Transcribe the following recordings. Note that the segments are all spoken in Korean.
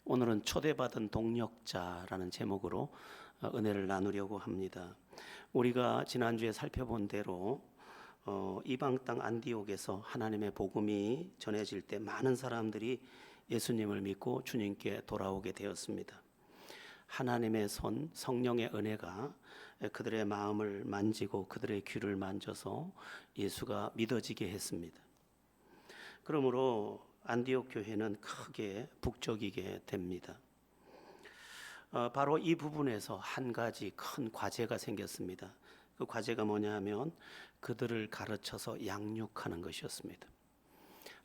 오늘은 초대받은 동력자라는 제목으로 은혜를 나누려고 합니다. 우리가 지난주에 살펴본 대로 이방 땅 안디옥에서 하나님의 복음이 전해질 때 많은 사람들이 예수님을 믿고 주님께 돌아오게 되었습니다. 하나님의 손, 성령의 은혜가 그들의 마음을 만지고 그들의 귀를 만져서 예수가 믿어지게 했습니다. 그러므로 안디옥 교회는 크게 북적이게 됩니다. 바로 이 부분에서 한 가지 큰 과제가 생겼습니다. 그 과제가 뭐냐 하면 그들을 가르쳐서 양육하는 것이었습니다.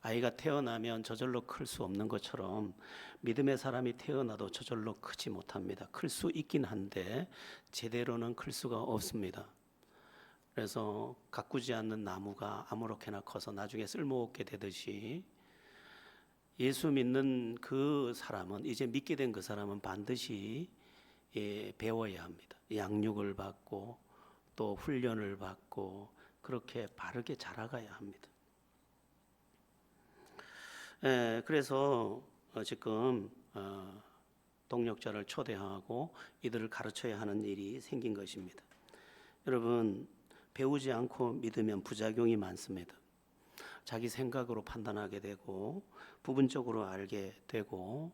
아이가 태어나면 저절로 클 수 없는 것처럼 믿음의 사람이 태어나도 저절로 크지 못합니다. 클 수 있긴 한데 제대로는 클 수가 없습니다. 그래서 가꾸지 않는 나무가 아무렇게나 커서 나중에 쓸모없게 되듯이 예수 믿는 그 사람은, 이제 믿게 된 그 사람은 반드시 배워야 합니다. 양육을 받고 또 훈련을 받고 그렇게 바르게 자라가야 합니다. 그래서 지금 동력자를 초대하고 이들을 가르쳐야 하는 일이 생긴 것입니다. 여러분, 배우지 않고 믿으면 부작용이 많습니다. 자기 생각으로 판단하게 되고 부분적으로 알게 되고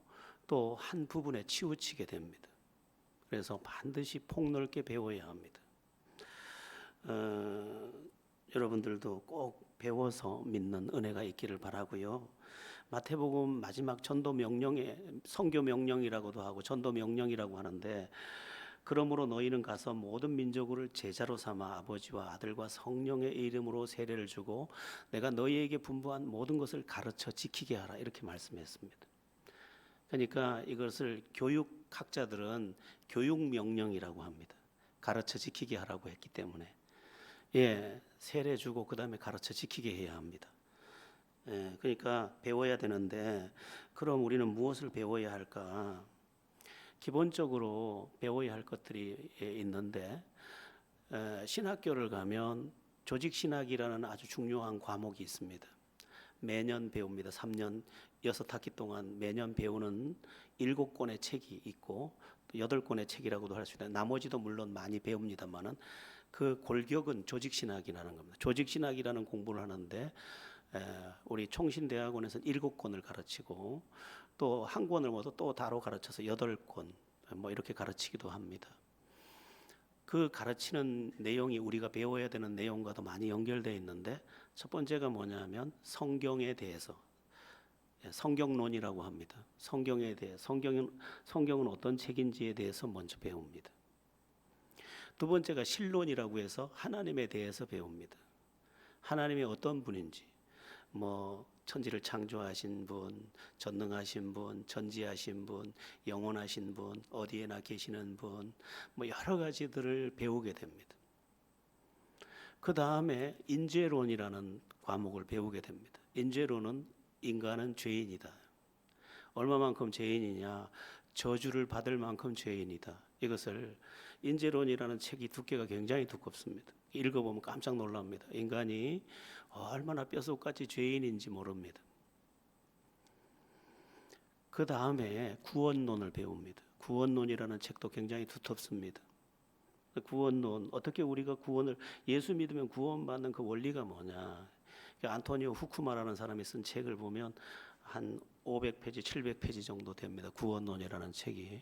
또 한 부분에 치우치게 됩니다. 그래서 반드시 폭넓게 배워야 합니다. 여러분들도 꼭 배워서 믿는 은혜가 있기를 바라고요. 마태복음 마지막 전도 명령에 선교 명령이라고도 하고 전도 명령이라고 하는데, 그러므로 너희는 가서 모든 민족을 제자로 삼아 아버지와 아들과 성령의 이름으로 세례를 주고 내가 너희에게 분부한 모든 것을 가르쳐 지키게 하라, 이렇게 말씀했습니다. 그러니까 이것을 교육학자들은 교육 명령이라고 합니다. 가르쳐 지키게 하라고 했기 때문에 세례 주고 그 다음에 가르쳐 지키게 해야 합니다. 그러니까 배워야 되는데, 그럼 우리는 무엇을 배워야 할까? 기본적으로 배워야 할 것들이 있는데, 신학교를 가면 조직신학이라는 아주 중요한 과목이 있습니다. 매년 배웁니다. 3년 6학기 동안 매년 배우는 7권의 책이 있고 8권의 책이라고도 할 수 있는데, 나머지도 물론 많이 배웁니다만은 그 골격은 조직신학이라는 겁니다. 조직신학이라는 공부를 하는데 우리 총신대학원에서는 7권을 가르치고 또 한 권을 모두 또 따로 가르쳐서 8권 뭐 이렇게 가르치기도 합니다. 그 가르치는 내용이 우리가 배워야 되는 내용과도 많이 연결되어 있는데, 첫 번째가 뭐냐면 성경에 대해서, 성경론이라고 합니다. 성경에 대해 성경은 어떤 책인지에 대해서 먼저 배웁니다. 두 번째가 신론이라고 해서 하나님에 대해서 배웁니다. 하나님이 어떤 분인지, 천지를 창조하신 분, 전능하신 분, 전지하신 분, 영원하신 분, 어디에나 계시는 분, 여러 가지들을 배우게 됩니다. 그 다음에 인죄론이라는 과목을 배우게 됩니다. 인죄론은 인간은 죄인이다. 얼마만큼 죄인이냐? 저주를 받을 만큼 죄인이다. 이것을, 인죄론이라는 책이 두께가 굉장히 두껍습니다. 읽어보면 깜짝 놀랍니다. 인간이 얼마나 뼛속까지 죄인인지 모릅니다. 그 다음에 구원론을 배웁니다. 구원론이라는 책도 굉장히 두텁습니다. 구원론, 어떻게 우리가 예수 믿으면 구원받는 그 원리가 뭐냐? 안토니오 후쿠마라는 사람이 쓴 책을 보면 한 500페이지, 700페이지 정도 됩니다. 구원론이라는 책이.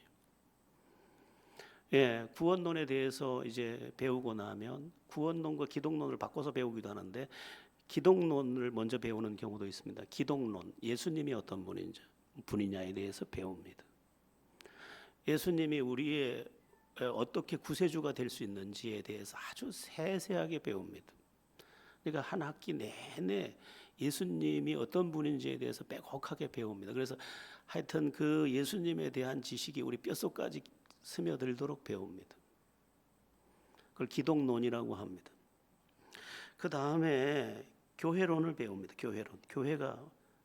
구원론에 대해서 이제 배우고 나면 구원론과 기독론을 바꿔서 배우기도 하는데, 기독론을 먼저 배우는 경우도 있습니다. 기독론, 예수님이 어떤 분이냐에 대해서 배웁니다. 예수님이 우리의 어떻게 구세주가 될 수 있는지에 대해서 아주 세세하게 배웁니다. 그러니까 한 학기 내내 예수님이 어떤 분인지에 대해서 빼곡하게 배웁니다. 그래서 하여튼 그 예수님에 대한 지식이 우리 뼛속까지 스며들도록 배웁니다. 그걸 기독론이라고 합니다. 그 다음에 교회론을 배웁니다. 교회론. 교회가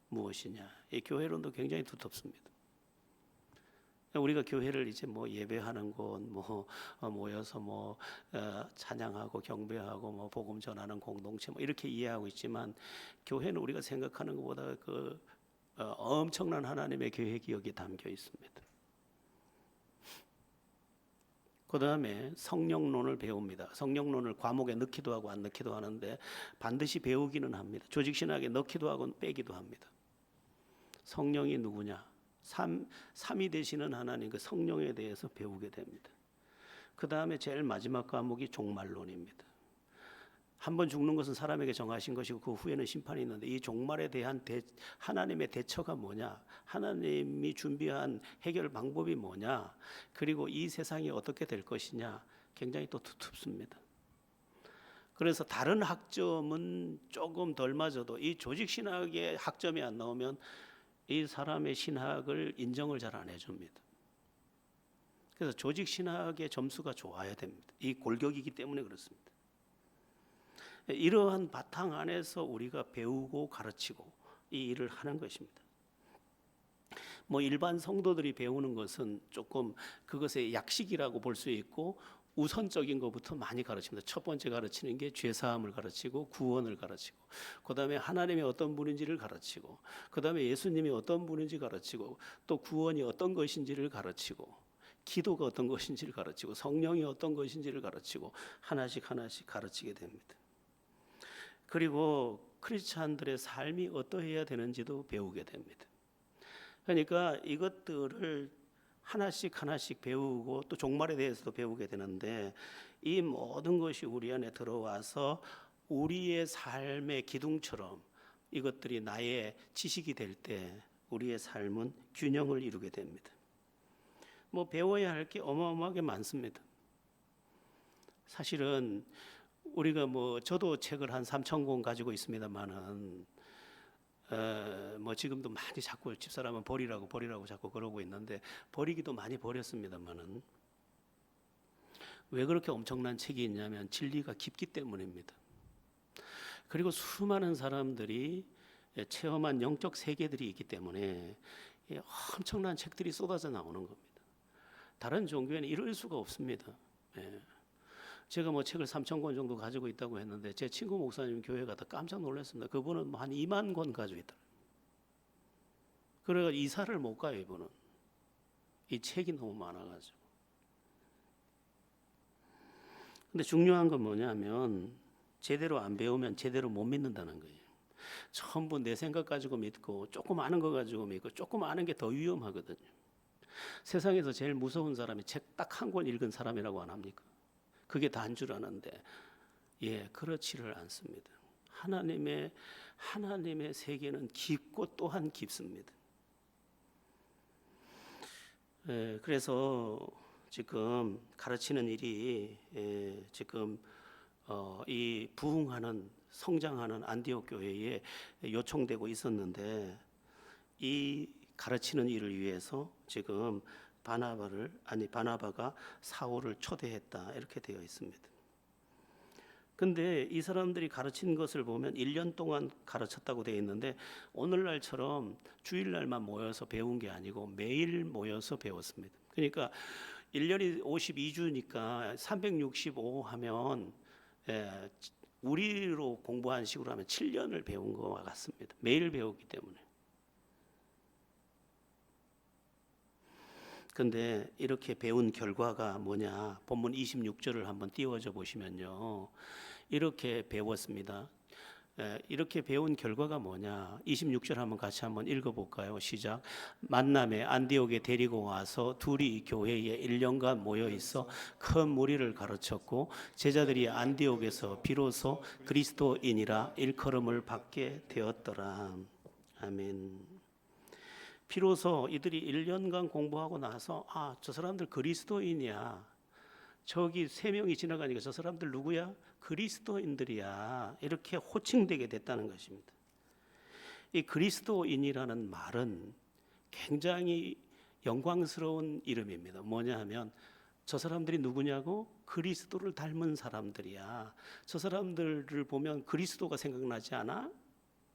무엇이냐? 이 교회론도 굉장히 두텁습니다. 우리가 교회를 이제 예배하는 곳, 모여서 찬양하고 경배하고 복음 전하는 공동체 이렇게 이해하고 있지만, 교회는 우리가 생각하는 것보다 그 엄청난 하나님의 계획이 여기 담겨 있습니다. 그 다음에 성령론을 배웁니다. 성령론을 과목에 넣기도 하고 안 넣기도 하는데 반드시 배우기는 합니다. 조직신학에 넣기도 하고 빼기도 합니다. 성령이 누구냐? 삼위 되시는 하나님 그 성령에 대해서 배우게 됩니다. 그 다음에 제일 마지막 과목이 종말론입니다. 한 번 죽는 것은 사람에게 정하신 것이고 그 후에는 심판이 있는데 이 종말에 대한 하나님의 대처가 뭐냐, 하나님이 준비한 해결 방법이 뭐냐, 그리고 이 세상이 어떻게 될 것이냐, 굉장히 또 두텁습니다. 그래서 다른 학점은 조금 덜 맞아도 이 조직신학의 학점이 안 나오면 이 사람의 신학을 인정을 잘 안 해줍니다. 그래서 조직신학의 점수가 좋아야 됩니다. 이 골격이기 때문에 그렇습니다. 이러한 바탕 안에서 우리가 배우고 가르치고 이 일을 하는 것입니다. 뭐 일반 성도들이 배우는 것은 조금 그것의 약식이라고 볼 수 있고 우선적인 것부터 많이 가르칩니다. 첫 번째 가르치는 게 죄사함을 가르치고 구원을 가르치고 그 다음에 하나님이 어떤 분인지를 가르치고 그 다음에 예수님이 어떤 분인지 가르치고 또 구원이 어떤 것인지를 가르치고 기도가 어떤 것인지를 가르치고 성령이 어떤 것인지를 가르치고 하나씩 하나씩 가르치게 됩니다. 그리고 크리스찬들의 삶이 어떠해야 되는지도 배우게 됩니다. 그러니까 이것들을 하나씩 하나씩 배우고 또 종말에 대해서도 배우게 되는데 이 모든 것이 우리 안에 들어와서 우리의 삶의 기둥처럼 이것들이 나의 지식이 될 때 우리의 삶은 균형을 이루게 됩니다. 뭐 배워야 할 게 어마어마하게 많습니다. 사실은 우리가 뭐 저도 책을 한 3,000권 가지고 있습니다만은 뭐 지금도 많이 자꾸 집사람은 버리라고 자꾸 그러고 있는데 버리기도 많이 버렸습니다만은 왜 그렇게 엄청난 책이 있냐면 진리가 깊기 때문입니다. 그리고 수많은 사람들이 체험한 영적 세계들이 있기 때문에 엄청난 책들이 쏟아져 나오는 겁니다. 다른 종교에는 이럴 수가 없습니다. 제가 뭐 책을 3,000권 정도 가지고 있다고 했는데 제 친구 목사님 교회 가다 깜짝 놀랐습니다. 그분은 뭐 한 2만 권 가지고 있더라고요. 그래서 이사를 못 가요, 이분은. 이 책이 너무 많아가지고. 근데 중요한 건 뭐냐면 제대로 안 배우면 제대로 못 믿는다는 거예요. 전부 내 생각 가지고 믿고 조금 아는 거 가지고 믿고 조금 아는 게 더 위험하거든요. 세상에서 제일 무서운 사람이 책 딱 한 권 읽은 사람이라고 안 합니까? 그게 다인 줄 아는데 그렇지를 않습니다. 하나님의 세계는 깊고 또한 깊습니다. 그래서 지금 가르치는 일이 지금 이 부흥하는 성장하는 안디옥 교회에 요청되고 있었는데 이 가르치는 일을 위해서 지금 바나바가 사울을 초대했다 이렇게 되어 있습니다. 근데 이 사람들이 가르친 것을 보면 1년 동안 가르쳤다고 되어 있는데 오늘날처럼 주일날만 모여서 배운 게 아니고 매일 모여서 배웠습니다. 그러니까 1년이 52주니까 365 하면 우리로 공부한 식으로 하면 7년을 배운 것과 같습니다. 매일 배우기 때문에. 근데 이렇게 배운 결과가 뭐냐? 본문 26절을 한번 띄워줘 보시면요. 이렇게 배웠습니다. 이렇게 배운 결과가 뭐냐? 26절 한번 같이 한번 읽어볼까요? 시작. 만남에 안디옥에 데리고 와서 둘이 교회에 1년간 모여 있어 큰 무리를 가르쳤고 제자들이 안디옥에서 비로소 그리스도인이라 일컬음을 받게 되었더라. 아멘. 비로소 이들이 1년간 공부하고 나서 저 사람들 그리스도인이야. 저기 3명이 지나가니까 저 사람들 누구야? 그리스도인들이야. 이렇게 호칭되게 됐다는 것입니다. 이 그리스도인이라는 말은 굉장히 영광스러운 이름입니다. 뭐냐 하면 저 사람들이 누구냐고? 그리스도를 닮은 사람들이야. 저 사람들을 보면 그리스도가 생각나지 않아?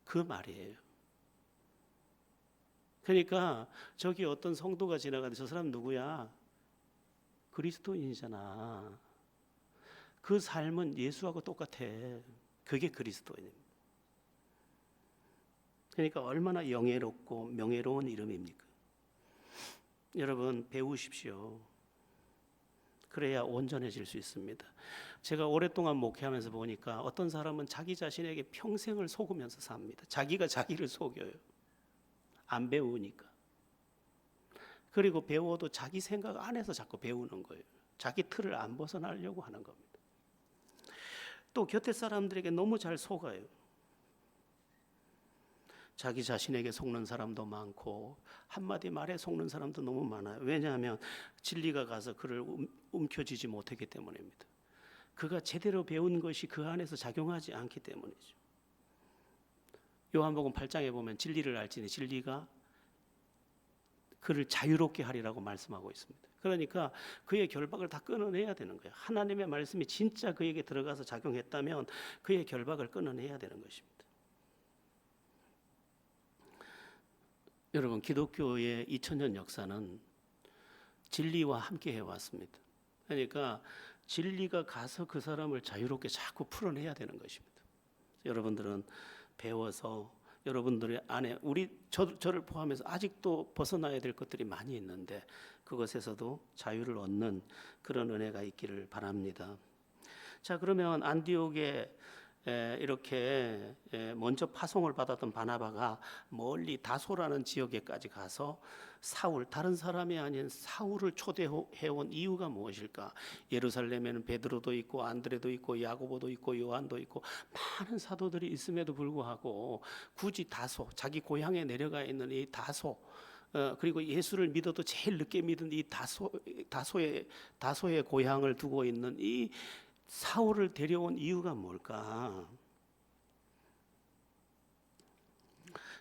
그 말이에요. 그러니까 저기 어떤 성도가 지나가는데 저 사람 누구야? 그리스도인이잖아. 그 삶은 예수하고 똑같아. 그게 그리스도인입니다. 그러니까 얼마나 영예롭고 명예로운 이름입니까? 여러분 배우십시오. 그래야 온전해질 수 있습니다. 제가 오랫동안 목회하면서 보니까 어떤 사람은 자기 자신에게 평생을 속으면서 삽니다. 자기가 자기를 속여요. 안 배우니까. 그리고 배워도 자기 생각 안에서 자꾸 배우는 거예요. 자기 틀을 안 벗어나려고 하는 겁니다. 또 곁에 사람들에게 너무 잘 속아요. 자기 자신에게 속는 사람도 많고 한마디 말에 속는 사람도 너무 많아요. 왜냐하면 진리가 가서 그를 움켜쥐지 못했기 때문입니다. 그가 제대로 배운 것이 그 안에서 작용하지 않기 때문이죠. 요한복음 8장에 보면 진리를 알지니 진리가 그를 자유롭게 하리라고 말씀하고 있습니다. 그러니까 그의 결박을 다 끊어내야 되는 거예요. 하나님의 말씀이 진짜 그에게 들어가서 작용했다면 그의 결박을 끊어내야 되는 것입니다. 여러분 기독교의 2000년 역사는 진리와 함께 해왔습니다. 그러니까 진리가 가서 그 사람을 자유롭게 자꾸 풀어내야 되는 것입니다. 여러분들은 배워서 여러분들의 안에 저를 포함해서 아직도 벗어나야 될 것들이 많이 있는데 그것에서도 자유를 얻는 그런 은혜가 있기를 바랍니다. 자, 그러면 안디옥에 이렇게 먼저 파송을 받았던 바나바가 멀리 다소라는 지역에까지 가서 다른 사람이 아닌 사울을 초대해온 이유가 무엇일까? 예루살렘에는 베드로도 있고 안드레도 있고 야고보도 있고 요한도 있고 많은 사도들이 있음에도 불구하고 굳이 자기 고향에 내려가 있는 이 그리고 예수를 믿어도 제일 늦게 믿은 이 다소의 고향을 두고 있는 이 사울을 데려온 이유가 뭘까?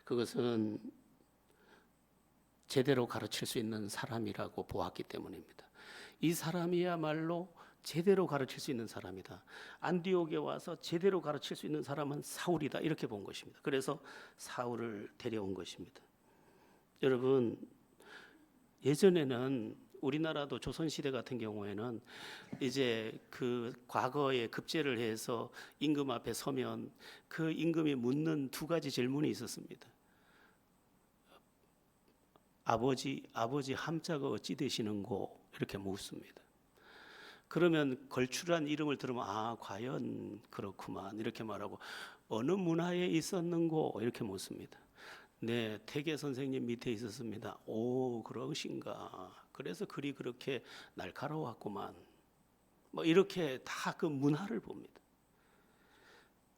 그것은 제대로 가르칠 수 있는 사람이라고 보았기 때문입니다. 이 사람이야말로 제대로 가르칠 수 있는 사람이다. 안디옥에 와서 제대로 가르칠 수 있는 사람은 사울이다. 이렇게 본 것입니다. 그래서 사울을 데려온 것입니다. 여러분, 예전에는 우리나라도 조선시대 같은 경우에는 이제 그 과거에 급제를 해서 임금 앞에 서면 그 임금이 묻는 두 가지 질문이 있었습니다. 아버지 함자가 어찌 되시는고? 이렇게 묻습니다. 그러면 걸출한 이름을 들으면 과연 그렇구만 이렇게 말하고 어느 문화에 있었는고? 이렇게 묻습니다. 네, 태계 선생님 밑에 있었습니다. 오, 그러신가? 그래서 글이 그렇게 날카로웠구만. 뭐 이렇게 다 그 문화를 봅니다.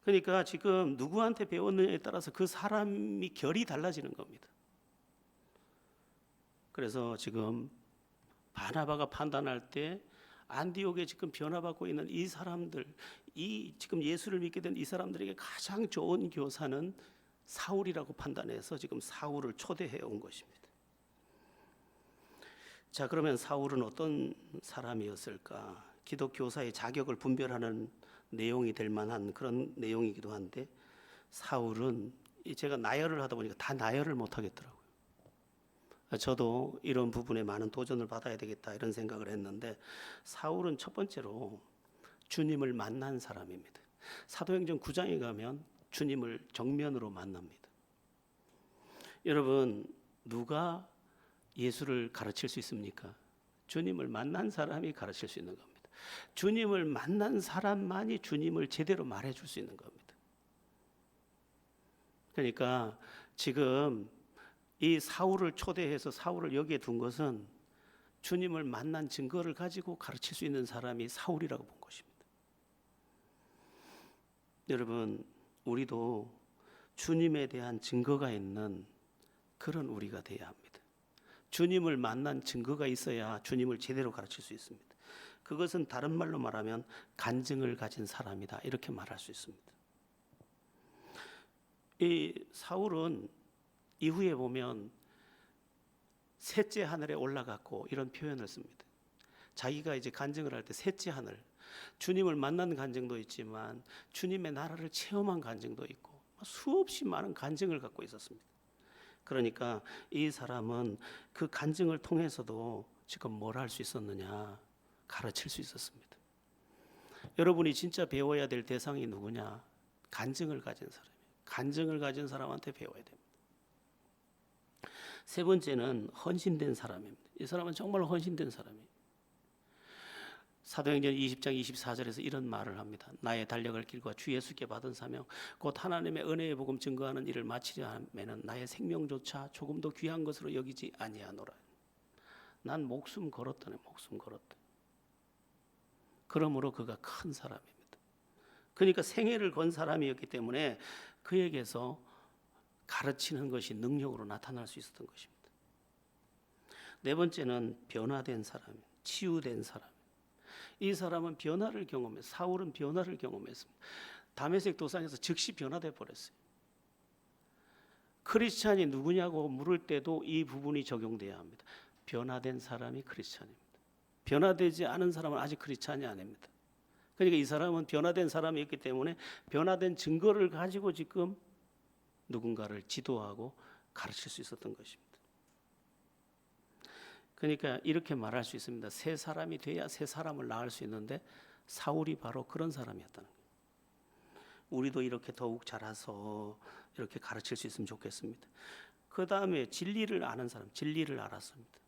그러니까 지금 누구한테 배웠느냐에 따라서 그 사람이 결이 달라지는 겁니다. 그래서 지금 바나바가 판단할 때 안디옥에 지금 변화받고 있는 이 사람들, 지금 예수를 믿게 된 이 사람들에게 가장 좋은 교사는 사울이라고 판단해서 지금 사울을 초대해 온 것입니다. 자, 그러면 사울은 어떤 사람이었을까? 기독교사의 자격을 분별하는 내용이 될 만한 그런 내용이기도 한데 사울은 제가 나열을 하다 보니까 다 나열을 못 하겠더라고요. 저도 이런 부분에 많은 도전을 받아야 되겠다 이런 생각을 했는데 사울은 첫 번째로 주님을 만난 사람입니다. 사도행전 9장에 가면 주님을 정면으로 만납니다. 여러분, 누가 예수를 가르칠 수 있습니까? 주님을 만난 사람이 가르칠 수 있는 겁니다. 주님을 만난 사람만이 주님을 제대로 말해줄 수 있는 겁니다. 그러니까 지금 이 사울을 초대해서 사울을 여기에 둔 것은 주님을 만난 증거를 가지고 가르칠 수 있는 사람이 사울이라고 본 것입니다. 여러분, 우리도 주님에 대한 증거가 있는 그런 우리가 되어야 합니다. 주님을 만난 증거가 있어야 주님을 제대로 가르칠 수 있습니다. 그것은 다른 말로 말하면 간증을 가진 사람이다 이렇게 말할 수 있습니다. 이 사울은 이후에 보면 셋째 하늘에 올라갔고 이런 표현을 씁니다. 자기가 이제 간증을 할 때 셋째 하늘, 주님을 만난 간증도 있지만 주님의 나라를 체험한 간증도 있고 수없이 많은 간증을 갖고 있었습니다. 그러니까 이 사람은 그 간증을 통해서도 지금 뭘 할 수 있었느냐? 가르칠 수 있었습니다. 여러분이 진짜 배워야 될 대상이 누구냐? 간증을 가진 사람이에요. 간증을 가진 사람한테 배워야 됩니다. 세 번째는 헌신된 사람입니다. 이 사람은 정말 헌신된 사람이에요. 사도행전 20장 24절에서 이런 말을 합니다. 나의 달려갈 길과 주 예수께 받은 사명 곧 하나님의 은혜의 복음 증거하는 일을 마치려 하면은 나의 생명조차 조금도 귀한 것으로 여기지 아니하노라. 난 목숨 걸었다네. 목숨 걸었다. 그러므로 그가 큰 사람입니다. 그러니까 생애를 건 사람이었기 때문에 그에게서 가르치는 것이 능력으로 나타날 수 있었던 것입니다. 네 번째는 변화된 사람, 치유된 사람. 이 사람은 변화를 경험했어요. 사울은 변화를 경험했습니다. 다메섹 도상에서 즉시 변화돼 버렸어요. 크리스찬이 누구냐고 물을 때도 이 부분이 적용돼야 합니다. 변화된 사람이 크리스찬입니다. 변화되지 않은 사람은 아직 크리스찬이 아닙니다. 그러니까 이 사람은 변화된 사람이었기 때문에 변화된 증거를 가지고 지금 누군가를 지도하고 가르칠 수 있었던 것입니다. 그러니까 이렇게 말할 수 있습니다. 새 사람이 돼야 새 사람을 낳을 수 있는데 사울이 바로 그런 사람이었다는 거예요. 우리도 이렇게 더욱 자라서 이렇게 가르칠 수 있으면 좋겠습니다. 그 다음에 진리를 아는 사람, 진리를 알았습니다.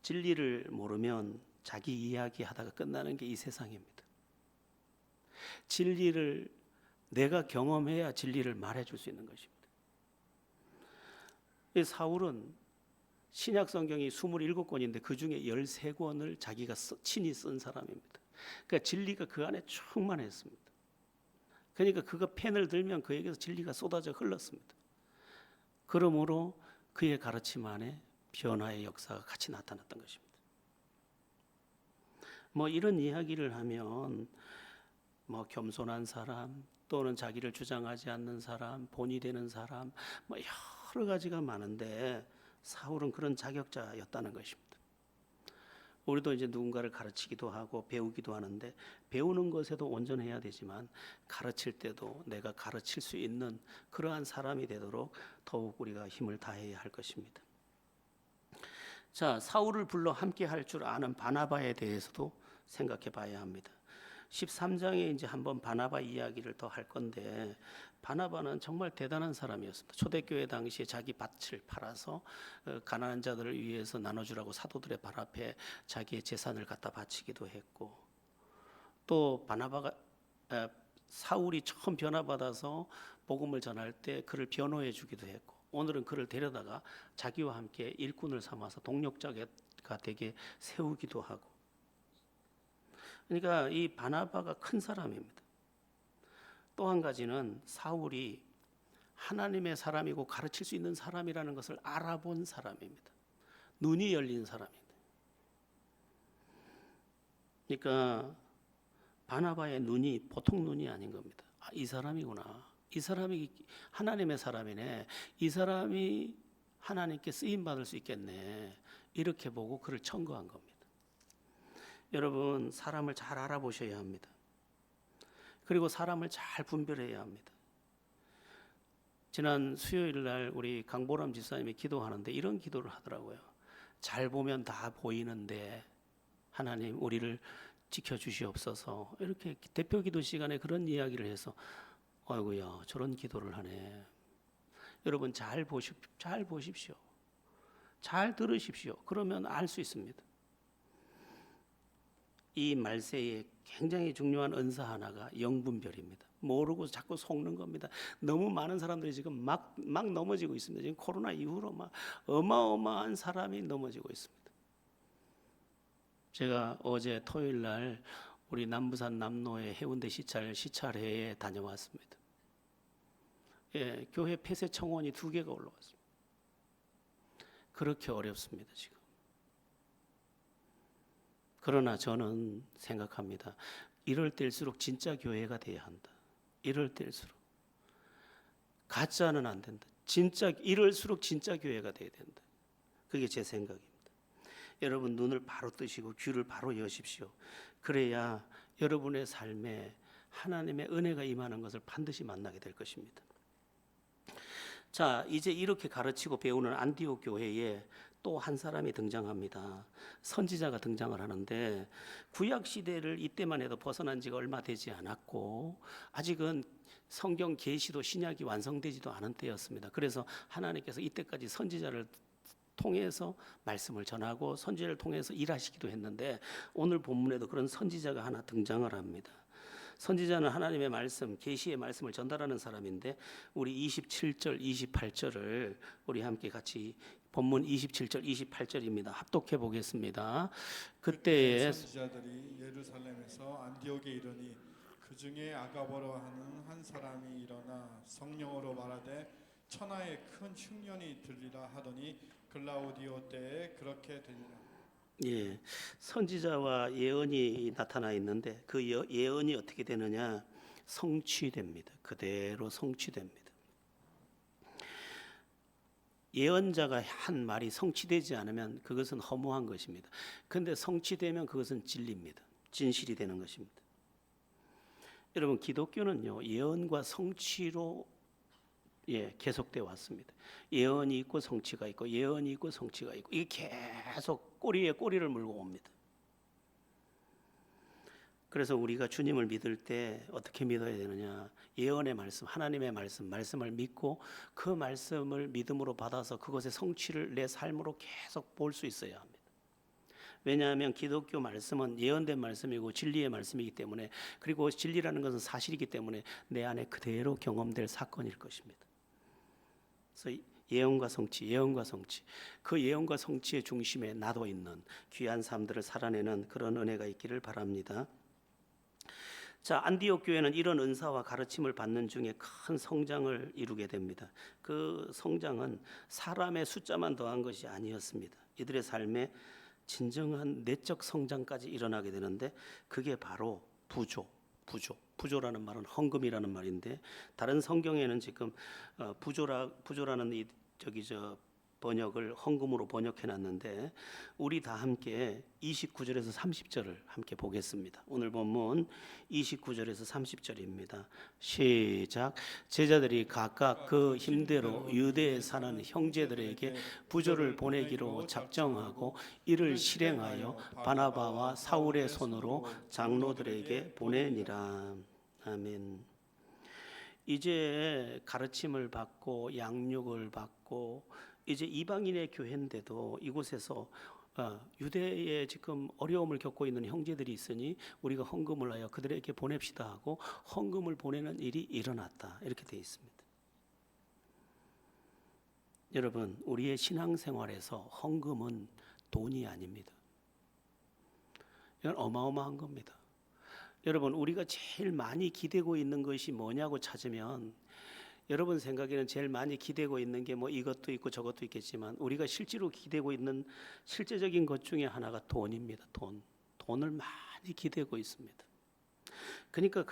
진리를 모르면 자기 이야기하다가 끝나는 게 이 세상입니다. 진리를 내가 경험해야 진리를 말해줄 수 있는 것입니다. 이 사울은 신약 성경이 27권인데 그 중에 13권을 자기가 친히 쓴 사람입니다. 그러니까 진리가 그 안에 충만했습니다. 그러니까 그가 펜을 들면 그에게서 진리가 쏟아져 흘렀습니다. 그러므로 그의 가르침 안에 변화의 역사가 같이 나타났던 것입니다. 뭐 이런 이야기를 하면 뭐 겸손한 사람 또는 자기를 주장하지 않는 사람, 본이 되는 사람 뭐 여러 가지가 많은데 사울은 그런 자격자였다는 것입니다. 우리도 이제 누군가를 가르치기도 하고 배우기도 하는데 배우는 것에도 온전해야 되지만 가르칠 때도 내가 가르칠 수 있는 그러한 사람이 되도록 더욱 우리가 힘을 다해야 할 것입니다. 자, 사울을 불러 함께 할 줄 아는 바나바에 대해서도 생각해 봐야 합니다. 13장에 이제 한번 바나바 이야기를 더 할 건데 바나바는 정말 대단한 사람이었습니다. 초대교회 당시에 자기 밭을 팔아서 가난한 자들을 위해서 나눠주라고 사도들의 발 앞에 자기의 재산을 갖다 바치기도 했고 또 바나바가 사울이 처음 변화받아서 복음을 전할 때 그를 변호해 주기도 했고 오늘은 그를 데려다가 자기와 함께 일꾼을 삼아서 동력자가 되게 세우기도 하고 그러니까 이 바나바가 큰 사람입니다. 또 한 가지는 사울이 하나님의 사람이고 가르칠 수 있는 사람이라는 것을 알아본 사람입니다. 눈이 열린 사람입니다. 그러니까 바나바의 눈이 보통 눈이 아닌 겁니다. 아, 이 사람이구나. 이 사람이 하나님의 사람이네. 이 사람이 하나님께 쓰임 받을 수 있겠네. 이렇게 보고 그를 청구한 겁니다. 여러분, 사람을 잘 알아보셔야 합니다. 그리고 사람을 잘 분별해야 합니다. 지난 수요일 날 우리 강보람 집사님이 기도하는데 이런 기도를 하더라고요. 잘 보면 다 보이는데 하나님 우리를 지켜주시옵소서. 이렇게 대표 기도 시간에 그런 이야기를 해서 아이고야 저런 기도를 하네. 여러분 잘 보십시오. 잘 들으십시오. 그러면 알 수 있습니다. 이 말세에 굉장히 중요한 은사 하나가 영분별입니다. 모르고 자꾸 속는 겁니다. 너무 많은 사람들이 지금 막 넘어지고 있습니다. 지금 코로나 이후로 막 어마어마한 사람이 넘어지고 있습니다. 제가 어제 토요일 날 우리 남부산 남로의 해운대 시찰회에 다녀왔습니다. 예, 교회 폐쇄 청원이 2개가 올라왔습니다. 그렇게 어렵습니다, 지금. 그러나 저는 생각합니다. 이럴 때일수록 진짜 교회가 돼야 한다. 이럴 때일수록 가짜는 안 된다. 이럴수록 진짜 교회가 돼야 된다. 그게 제 생각입니다. 여러분 눈을 바로 뜨시고 귀를 바로 여십시오. 그래야 여러분의 삶에 하나님의 은혜가 임하는 것을 반드시 만나게 될 것입니다. 자, 이제 이렇게 가르치고 배우는 안디옥 교회에 또 한 사람이 등장합니다. 선지자가 등장을 하는데 구약 시대를 이때만 해도 벗어난 지가 얼마 되지 않았고 아직은 성경 계시도 신약이 완성되지도 않은 때였습니다. 그래서 하나님께서 이때까지 선지자를 통해서 말씀을 전하고 선지자를 통해서 일하시기도 했는데 오늘 본문에도 그런 선지자가 하나 등장을 합니다. 선지자는 하나님의 말씀, 계시의 말씀을 전달하는 사람인데 우리 27절, 28절을 우리 함께 같이 본문 27절, 28절입니다. 합독해 보겠습니다. 그때에 선지자들이 예루살렘에서 안디옥에 이르니 그 중에 아가보라 하는 한 사람이 일어나 성령으로 말하되 천하에 큰 흉년이 들리라 하더니 글라우디오 때에 그렇게 되니라. 예, 선지자와 예언이 나타나 있는데 그 예언이 어떻게 되느냐? 성취됩니다. 그대로 성취됩니다. 예언자가 한 말이 성취되지 않으면 그것은 허무한 것입니다. 그런데 성취되면 그것은 진리입니다. 진실이 되는 것입니다. 여러분, 기독교는요 예언과 성취로 계속되어 왔습니다. 예언이 있고 성취가 있고 예언이 있고 성취가 있고 이게 계속 꼬리에 꼬리를 물고 옵니다. 그래서 우리가 주님을 믿을 때 어떻게 믿어야 되느냐? 예언의 말씀, 하나님의 말씀을 믿고 그 말씀을 믿음으로 받아서 그것의 성취를 내 삶으로 계속 볼 수 있어야 합니다. 왜냐하면 기독교 말씀은 예언된 말씀이고 진리의 말씀이기 때문에, 그리고 진리라는 것은 사실이기 때문에 내 안에 그대로 경험될 사건일 것입니다. 그래서 예언과 성취, 예언과 성취, 그 예언과 성취의 중심에 나도 있는 귀한 삶들을 살아내는 그런 은혜가 있기를 바랍니다. 자, 안디옥 교회는 이런 은사와 가르침을 받는 중에 큰 성장을 이루게 됩니다. 그 성장은 사람의 숫자만 더한 것이 아니었습니다. 이들의 삶에 진정한 내적 성장까지 일어나게 되는데 그게 바로 부조라는 말은 헌금이라는 말인데 다른 성경에는 지금 부조라는 이 번역을 헌금으로 번역해 놨는데 우리 다 함께 29절에서 30절을 함께 보겠습니다. 오늘 본문 29절에서 30절입니다. 시작. 제자들이 각각 그 힘대로 유대에 사는 형제들에게 부조를 보내기로 작정하고 이를 실행하여 바나바와 사울의 손으로 장로들에게 보내니라. 아멘. 이제 가르침을 받고 양육을 받고 이제 이방인의 교회인데도 이곳에서 유대에 지금 어려움을 겪고 있는 형제들이 있으니 우리가 헌금을 하여 그들에게 보냅시다 하고 헌금을 보내는 일이 일어났다. 이렇게 되어 있습니다. 여러분, 우리의 신앙생활에서 헌금은 돈이 아닙니다. 이건 어마어마한 겁니다. 여러분, 우리가 제일 많이 기대고 있는 것이 뭐냐고 찾으면 여러분 생각에는 제일 많이 기대고 있는 게 뭐 이것도 있고 저것도 있겠지만 우리가 실제로 기대고 있는 실제적인 것 중에 하나가 돈입니다. 돈을 많이 기대고 있습니다. 그러니까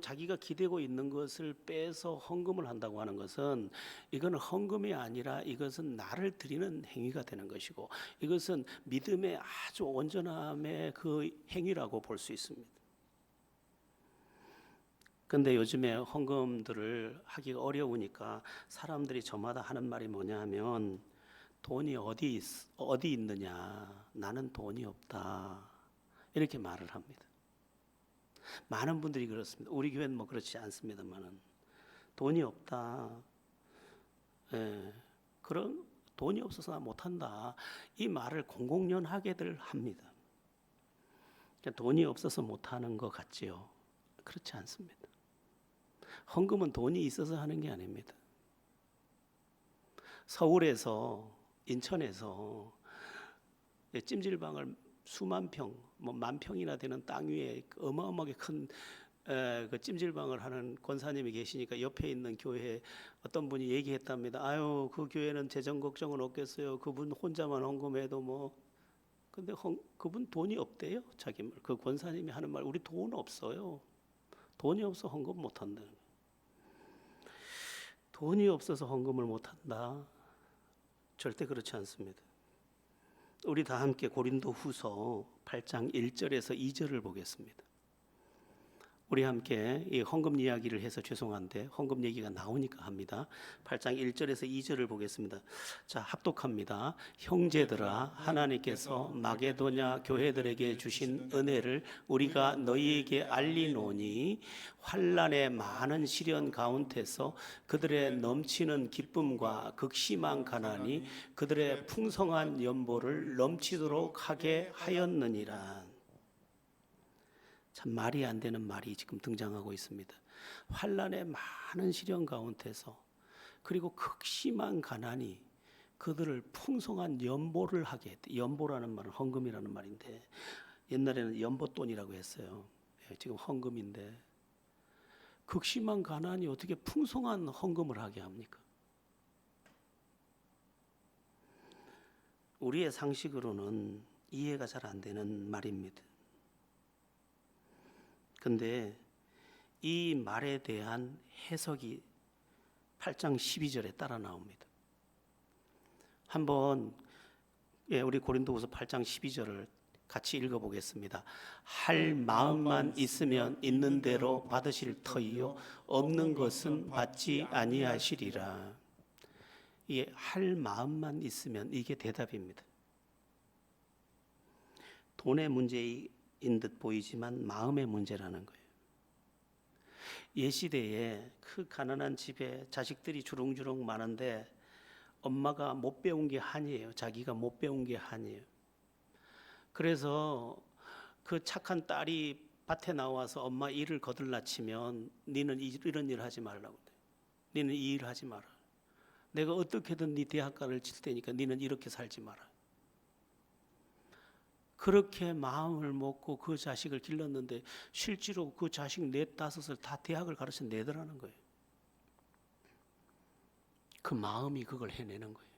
자기가 기대고 있는 것을 빼서 헌금을 한다고 하는 것은 이거는 헌금이 아니라 이것은 나를 드리는 행위가 되는 것이고 이것은 믿음의 아주 온전함의 그 행위라고 볼 수 있습니다. 근데 요즘에 헌금들을 하기가 어려우니까 사람들이 저마다 하는 말이 뭐냐 하면 돈이 어디 있느냐, 나는 돈이 없다, 이렇게 말을 합니다. 많은 분들이 그렇습니다. 우리 교회는 뭐 그렇지 않습니다만은 돈이 없다, 그런 돈이 없어서 나 못한다, 이 말을 공공연하게들 합니다. 그러니까 돈이 없어서 못하는 것 같지요? 그렇지 않습니다. 헌금은 돈이 있어서 하는 게 아닙니다. 서울에서 인천에서 찜질방을 수만 평, 뭐 만 평이나 되는 땅 위에 어마어마하게 큰 그 찜질방을 하는 권사님이 계시니까 옆에 있는 교회에 어떤 분이 얘기했답니다. 아유, 그 교회는 재정 걱정은 없겠어요. 그분 혼자만 헌금해도 뭐. 근데 그분 돈이 없대요. 자기 말. 그 권사님이 하는 말, 우리 돈 없어요. 돈이 없어 헌금 못 한다는 거예요. 돈이 없어서 헌금을 못한다? 절대 그렇지 않습니다. 우리 다 함께 고린도후서 8장 1절에서 2절을 보겠습니다. 우리 함께 이 헌금 이야기를 해서 죄송한데 헌금 얘기가 나오니까 합니다. 8장 1절에서 2절을 보겠습니다. 자, 합독합니다. 형제들아, 하나님께서 마게도냐 교회들에게 주신 은혜를 우리가 너희에게 알리노니 환난의 많은 시련 가운데서 그들의 넘치는 기쁨과 극심한 가난이 그들의 풍성한 연보를 넘치도록 하게 하였느니라. 참 말이 안 되는 말이 지금 등장하고 있습니다. 환난의 많은 시련 가운데서 그리고 극심한 가난이 그들을 풍성한 연보를 하게 했대. 연보라는 말은 헌금이라는 말인데 옛날에는 연보돈이라고 했어요. 지금 헌금인데 극심한 가난이 어떻게 풍성한 헌금을 하게 합니까? 우리의 상식으로는 이해가 잘 안 되는 말입니다. 근데 이 말에 대한 해석이 8장 12절에 따라 나옵니다. 한번 우리 고린도후서 8장 12절을 같이 읽어보겠습니다. 할 마음만 있으면 있는 대로 받으실 터이요 없는 것은 받지 아니하시리라. 이게 할 마음만 있으면 이게 대답입니다. 돈의 문제인 듯 보이지만 마음의 문제라는 거예요. 옛시대에 그 가난한 집에 자식들이 주렁주렁 많은데 엄마가 못 배운 게 한이에요. 자기가 못 배운 게 한이에요. 그래서 그 착한 딸이 밭에 나와서 엄마 일을 거들라치면 니는 이런 일 하지 말라고 돼. 니는 이 일 하지 마라. 내가 어떻게든 네 대학가를 칠 테니까 니는 이렇게 살지 마라. 그렇게 마음을 먹고 그 자식을 길렀는데 실제로 그 자식 4-5을 다 대학을 가르쳐 내더라는 거예요. 그 마음이 그걸 해내는 거예요.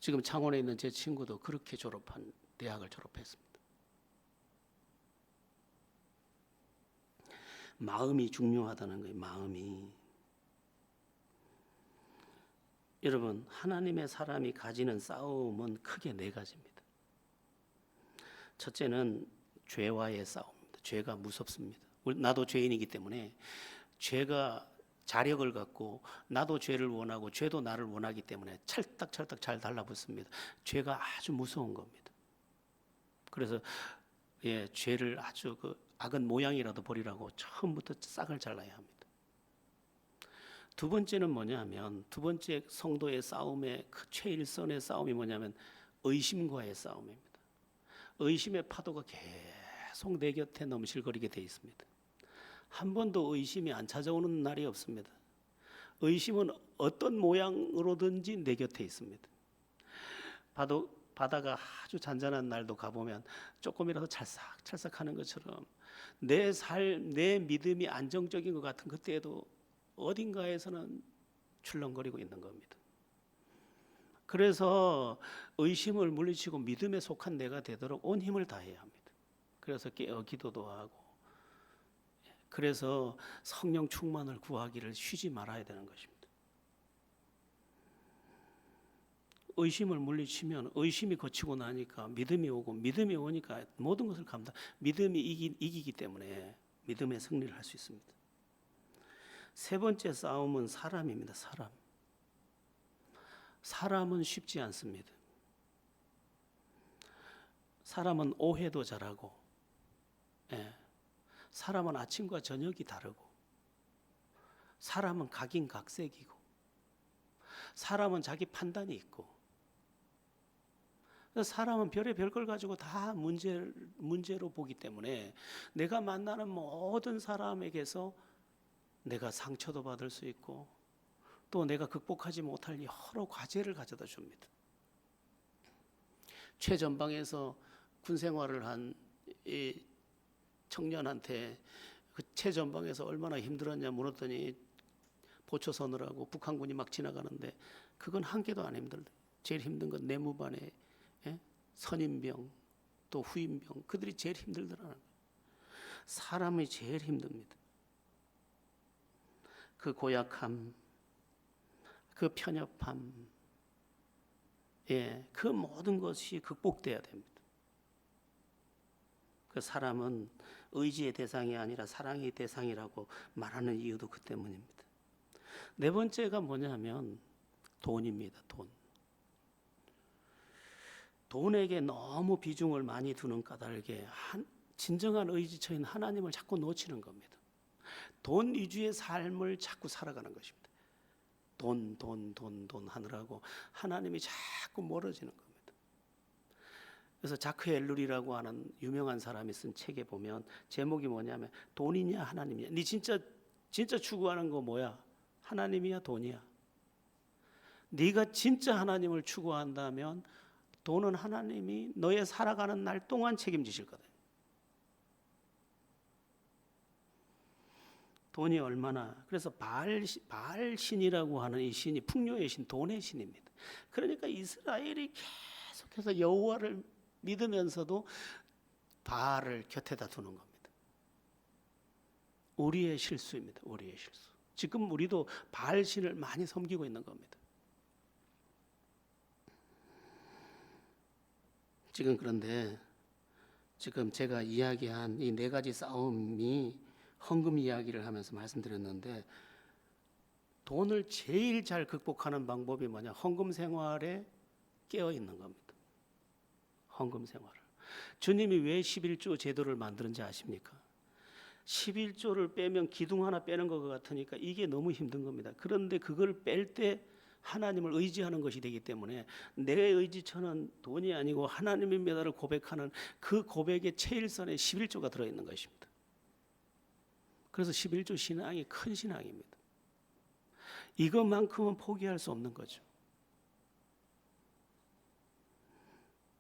지금 창원에 있는 제 친구도 그렇게 대학을 졸업했습니다. 마음이 중요하다는 거예요. 마음이. 여러분, 하나님의 사람이 가지는 싸움은 크게 4가지입니다. 첫째는 죄와의 싸움입니다. 죄가 무섭습니다. 나도 죄인이기 때문에 죄가 자력을 갖고 나도 죄를 원하고 죄도 나를 원하기 때문에 찰떡찰떡 잘 달라붙습니다. 죄가 아주 무서운 겁니다. 그래서 죄를 아주 그 악은 모양이라도 버리라고 처음부터 싹을 잘라야 합니다. 두 번째는 뭐냐면 두 번째 성도의 싸움의 그 최일선의 싸움이 뭐냐면 의심과의 싸움입니다. 의심의 파도가 계속 내 곁에 넘실거리게 돼 있습니다. 한 번도 의심이 안 찾아오는 날이 없습니다. 의심은 어떤 모양으로든지 내 곁에 있습니다. 바다가 아주 잔잔한 날도 가보면 조금이라도 찰싹찰싹하는 것처럼 내 믿음이 안정적인 것 같은 그때에도 어딘가에서는 출렁거리고 있는 겁니다. 그래서 의심을 물리치고 믿음에 속한 내가 되도록 온 힘을 다해야 합니다. 그래서 깨어 기도도 하고 그래서 성령 충만을 구하기를 쉬지 말아야 되는 것입니다. 의심을 물리치면 의심이 거치고 나니까 믿음이 오고 믿음이 오니까 모든 것을 믿음이 이기기 때문에 믿음의 승리를 할 수 있습니다. 세 번째 싸움은 사람입니다. 사람은 쉽지 않습니다. 사람은 오해도 잘하고, 사람은 아침과 저녁이 다르고, 사람은 각인각색이고, 사람은 자기 판단이 있고, 사람은 별의별 걸 가지고 다 문제로 보기 때문에 내가 만나는 모든 사람에게서 내가 상처도 받을 수 있고 또 내가 극복하지 못할 여러 과제를 가져다 줍니다. 최전방에서 군 생활을 한 이 청년한테 그 최전방에서 얼마나 힘들었냐 물었더니 보초 서느라고 북한군이 막 지나가는데 그건 한 개도 안 힘들다. 제일 힘든 건 내무반에 선임병 또 후임병 그들이 제일 힘들더라는 거예요. 사람이 제일 힘듭니다. 그 고약함, 그 편협함, 그 모든 것이 극복돼야 됩니다. 그 사람은 의지의 대상이 아니라 사랑의 대상이라고 말하는 이유도 그 때문입니다. 네 번째가 뭐냐면 돈입니다. 돈. 돈에게 너무 비중을 많이 두는 까닭에 진정한 의지처인 하나님을 자꾸 놓치는 겁니다. 돈 위주의 삶을 자꾸 살아가는 것입니다. 돈 하느라고 하나님이 자꾸 멀어지는 겁니다. 그래서 자크 엘룰이라고 하는 유명한 사람이 쓴 책에 보면 제목이 뭐냐면 돈이냐 하나님이냐. 네 진짜 추구하는 거 뭐야? 하나님이야 돈이야? 네가 진짜 하나님을 추구한다면 돈은 하나님이 너의 살아가는 날 동안 책임지실 거다. 돈이 얼마나, 그래서 바알 신이라고 하는 이 신이 풍요의 신, 돈의 신입니다. 그러니까 이스라엘이 계속해서 여호와를 믿으면서도 바알을 곁에다 두는 겁니다. 우리의 실수입니다. 우리의 실수. 지금 우리도 바알 신을 많이 섬기고 있는 겁니다. 그런데 지금 제가 이야기한 이 네 가지 싸움이 헌금 이야기를 하면서 말씀드렸는데, 돈을 제일 잘 극복하는 방법이 뭐냐? 헌금 생활에 깨어 있는 겁니다. 헌금 생활을. 주님이 왜 11조 제도를 만드는지 아십니까? 11조를 빼면 기둥 하나 빼는 것 같으니까 이게 너무 힘든 겁니다. 그런데 그걸 뺄 때 하나님을 의지하는 것이 되기 때문에 내 의지처는 돈이 아니고 하나님입니다를 고백하는 그 고백의 최일선에 11조가 들어있는 것입니다. 그래서 11조 신앙이 큰 신앙입니다. 이것만큼은 포기할 수 없는 거죠.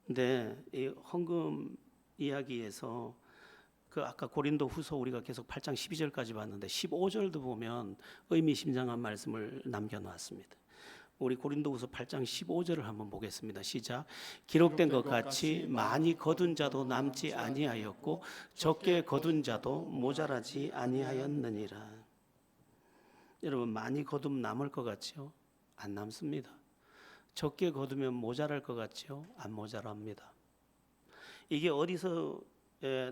근데 이 헌금 이야기에서 그 아까 고린도 후서 우리가 계속 8장 12절까지 봤는데 15절도 보면 의미심장한 말씀을 남겨놨습니다. 우리 고린도후서 8장 15절을 한번 보겠습니다. 시작. 기록된 것 같이 많이 거둔 자도 남지 아니하였고 적게 거둔 자도 모자라지 아니하였느니라. 여러분, 많이 거두면 남을 것 같죠? 안 남습니다. 적게 거두면 모자랄 것 같죠? 안 모자랍니다. 이게 어디서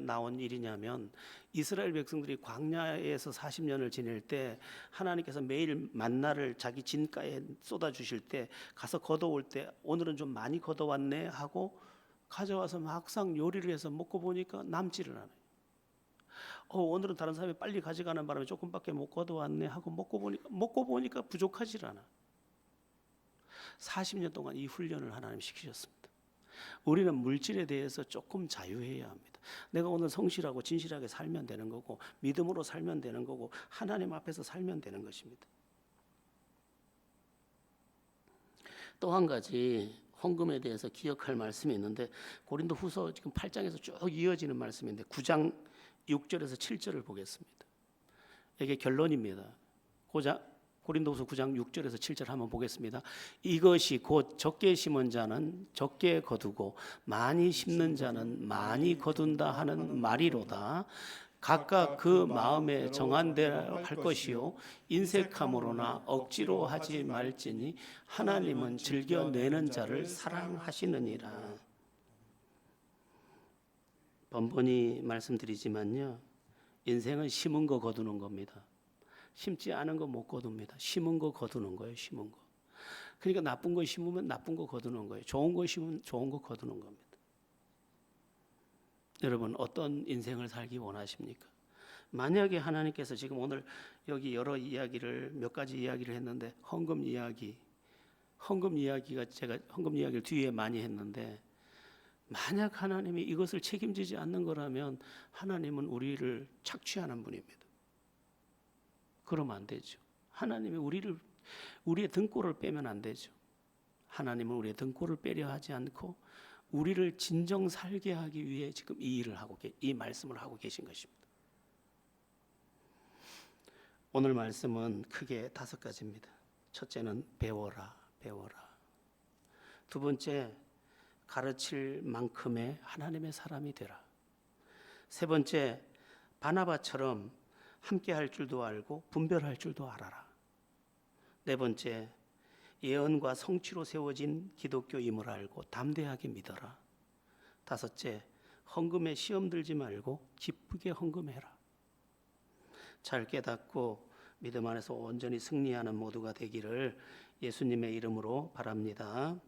나온 일이냐면 이스라엘 백성들이 광야에서 40년을 지낼 때 하나님께서 매일 만나를 자기 진가에 쏟아 주실 때 가서 걷어올 때 오늘은 좀 많이 걷어왔네 하고 가져와서 막상 요리를 해서 먹고 보니까 남지를 않아요. 오늘은 다른 사람이 빨리 가져가는 바람에 조금밖에 못 걷어왔네 하고 먹고 보니까 부족하질 않아. 40년 동안 이 훈련을 하나님 시키셨습니다. 우리는 물질에 대해서 조금 자유해야 합니다. 내가 오늘 성실하고 진실하게 살면 되는 거고 믿음으로 살면 되는 거고 하나님 앞에서 살면 되는 것입니다. 또 한 가지 헌금에 대해서 기억할 말씀이 있는데 고린도 후서 지금 8장에서 쭉 이어지는 말씀인데 9장 6절에서 7절을 보겠습니다. 이게 결론입니다. 고린도후서 9장 6절에서 7절 한번 보겠습니다. 이것이 곧 적게 심은 자는 적게 거두고 많이 심는 자는 많이 거둔다 하는 말이로다. 각각 그 마음에 정한 대로 할 것이요 인색함으로나 억지로 하지 말지니 하나님은 즐겨 내는 자를 사랑하시느니라. 번번이 말씀드리지만요, 인생은 심은 거 거두는 겁니다. 심지 않은 거 못 거둡니다. 심은 거 거두는 거예요. 심은 거. 그러니까 나쁜 거 심으면 나쁜 거 거두는 거예요. 좋은 거 심으면 좋은 거 거두는 겁니다. 여러분, 어떤 인생을 살기 원하십니까? 만약에 하나님께서 지금 오늘 여기 여러 이야기를 몇 가지 이야기를 했는데 헌금 이야기가 제가 헌금 이야기를 뒤에 많이 했는데 만약 하나님이 이것을 책임지지 않는 거라면 하나님은 우리를 착취하는 분입니다. 그러면 안 되죠. 하나님이 우리의 등골을 빼면 안 되죠. 하나님은 우리의 등골을 빼려 하지 않고 우리를 진정 살게 하기 위해 지금 이 말씀을 하고 계신 것입니다. 오늘 말씀은 크게 5가지입니다. 첫째는 배워라. 두 번째, 가르칠 만큼의 하나님의 사람이 되라. 세 번째, 바나바처럼 함께 할 줄도 알고 분별할 줄도 알아라. 네 번째, 예언과 성취로 세워진 기독교임을 알고 담대하게 믿어라. 다섯째, 헌금에 시험 들지 말고 기쁘게 헌금해라. 잘 깨닫고 믿음 안에서 온전히 승리하는 모두가 되기를 예수님의 이름으로 바랍니다.